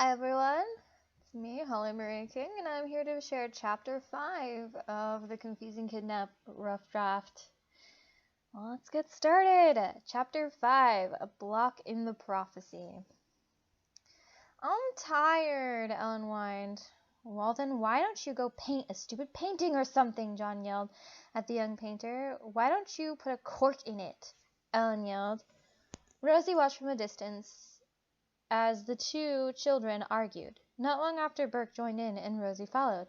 Hi everyone, it's me, Holly Marie King, and I'm here to share Chapter 5 of the confusing Kidnap rough draft. Well, let's get started. Chapter 5, A Block in the Prophecy. I'm tired, Ellen whined. Well then, why don't you go paint a stupid painting or something, John yelled at the young painter. Why don't you put a cork in it? Ellen yelled. Rosie watched from a distance as the two children argued. Not long after, Burke joined in, and Rosie followed.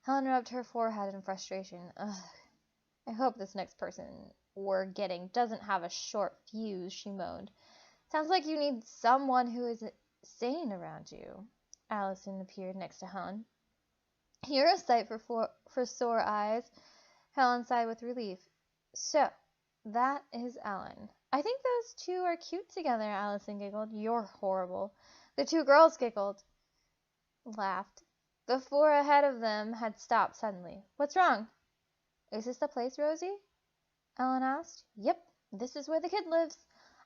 Helen rubbed her forehead in frustration. Ugh, I hope this next person we're getting doesn't have a short fuse, she moaned. Sounds like you need someone who is sane around you. Allison appeared next to Helen. You're a sight for sore eyes. Helen sighed with relief. So, that is Ellen. I think those two are cute together, Allison giggled. You're horrible. The two girls laughed. The four ahead of them had stopped suddenly. What's wrong? Is this the place, Rosie? Ellen asked. Yep, this is where the kid lives.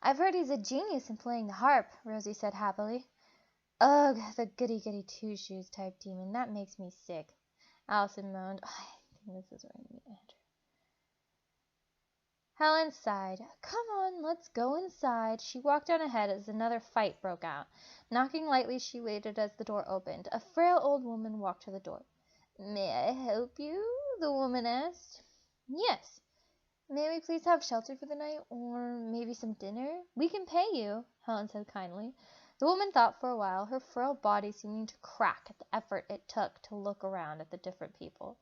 I've heard he's a genius in playing the harp, Rosie said happily. Ugh, the goody-goody two-shoes type demon. That makes me sick. Allison moaned. I think this is where I meet Andrew. Helen sighed. Come on, let's go inside. She walked on ahead as another fight broke out. Knocking lightly, she waited as the door opened. A frail old woman walked to the door. May I help you? The woman asked. Yes. May we please have shelter for the night, or maybe some dinner? We can pay you, Helen said kindly. The woman thought for a while, her frail body seeming to crack at the effort it took to look around at the different people.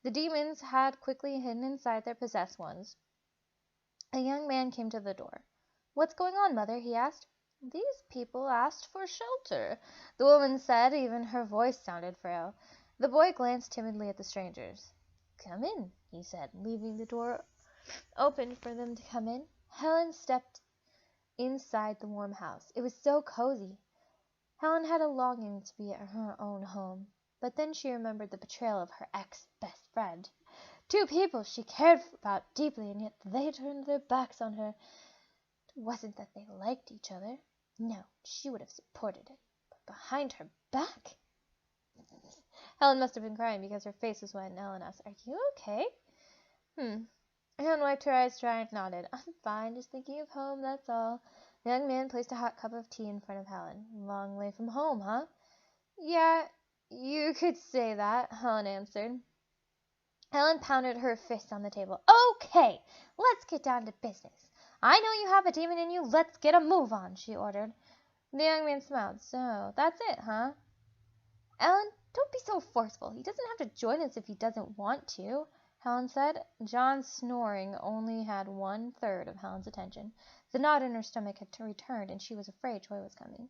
The demons had quickly hidden inside their possessed ones. A young man came to the door. What's going on, Mother? He asked. These people asked for shelter, the woman said. Even her voice sounded frail. The boy glanced timidly at the strangers. Come in, he said, leaving the door open for them to come in. Helen stepped inside the warm house. It was so cozy. Helen had a longing to be at her own home, but then she remembered the betrayal of her ex-best friend. Two people she cared about deeply, and yet they turned their backs on her. It wasn't that they liked each other. No, she would have supported it. But behind her back? Helen must have been crying because her face was wet, and Ellen asked, Are you okay? Helen wiped her eyes dry and nodded. I'm fine, just thinking of home, that's all. The young man placed a hot cup of tea in front of Helen. Long way from home, huh? Yeah, you could say that, Helen answered. Helen pounded her fist on the table. Okay, let's get down to business. I know you have a demon in you. Let's get a move on, she ordered. The young man smiled. So, that's it, huh? Ellen, don't be so forceful. He doesn't have to join us if he doesn't want to, Helen said. John's snoring only had 1/3 of Helen's attention. The knot in her stomach had returned, and she was afraid Troy was coming.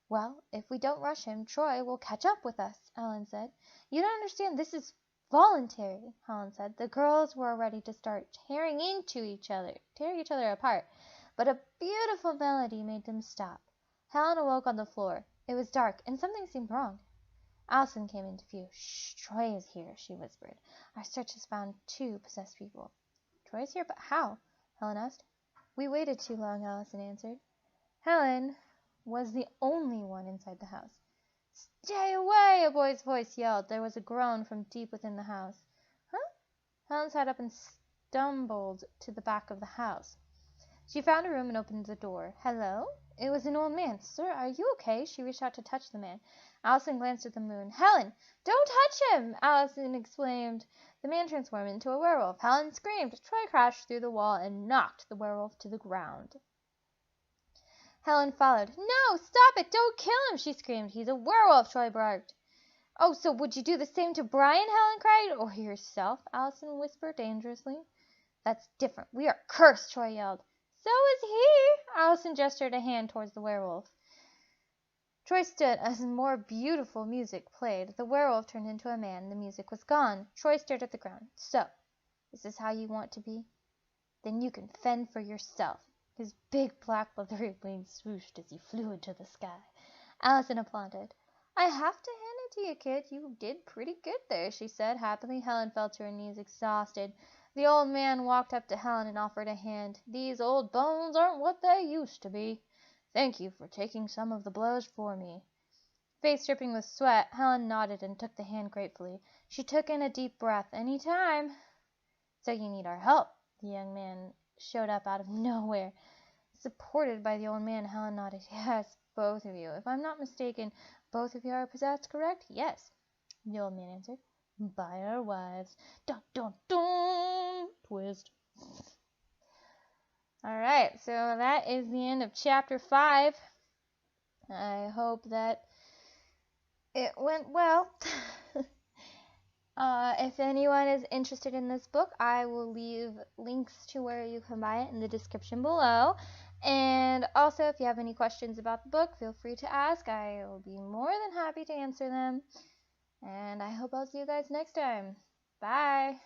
Well, if we don't rush him, Troy will catch up with us, Ellen said. You don't understand. This is voluntary, Helen said. The girls were ready to start tearing each other apart, but a beautiful melody made them stop. Helen awoke on the floor. It was dark, and something seemed wrong. Allison came into view. Shh, Troy is here, she whispered. Our search has found 2 possessed people. Troy is here, but how? Helen asked. We waited too long, Allison answered. Helen was the only one inside the house. Stay away, a boy's voice yelled. There was a groan from deep within the house. Huh? Helen sat up and stumbled to the back of the house. She found a room and opened the door. Hello? It was an old man. Sir, are you okay? She reached out to touch the man. Allison glanced at the moon. Helen, don't touch him! Allison exclaimed. The man transformed into a werewolf. Helen screamed. Troy crashed through the wall and knocked the werewolf to the ground. Helen followed. No, stop it! Don't kill him, she screamed. He's a werewolf, Troy barked. Oh, so would you do the same to Brian? Helen cried. Or yourself? Allison whispered dangerously. That's different. We are cursed, Troy yelled. So is he! Allison gestured a hand towards the werewolf. Troy stood as more beautiful music played. The werewolf turned into a man. The music was gone. Troy stared at the ground. So, is this how you want to be? Then you can fend for yourself. His big black leathery wings swooshed as he flew into the sky. Allison applauded. I have to hand it to you, kid. You did pretty good there, she said happily. Helen fell to her knees, exhausted. The old man walked up to Helen and offered a hand. These old bones aren't what they used to be. Thank you for taking some of the blows for me. face dripping with sweat, Helen nodded and took the hand gratefully. She took in a deep breath. "Any time." "So you need our help." The young man showed up out of nowhere. Supported by the old man, Helen nodded. "Yes, both of you. If I'm not mistaken, both of you are possessed, correct?" "Yes," the old man answered. "By our wives." Dun, dun, dun! Twist. Alright, so that is the end of chapter 5. I hope that it went well. If anyone is interested in this book, I will leave links to where you can buy it in the description below. And also, if you have any questions about the book, feel free to ask. I will be more than happy to answer them. And I hope I'll see you guys next time. Bye!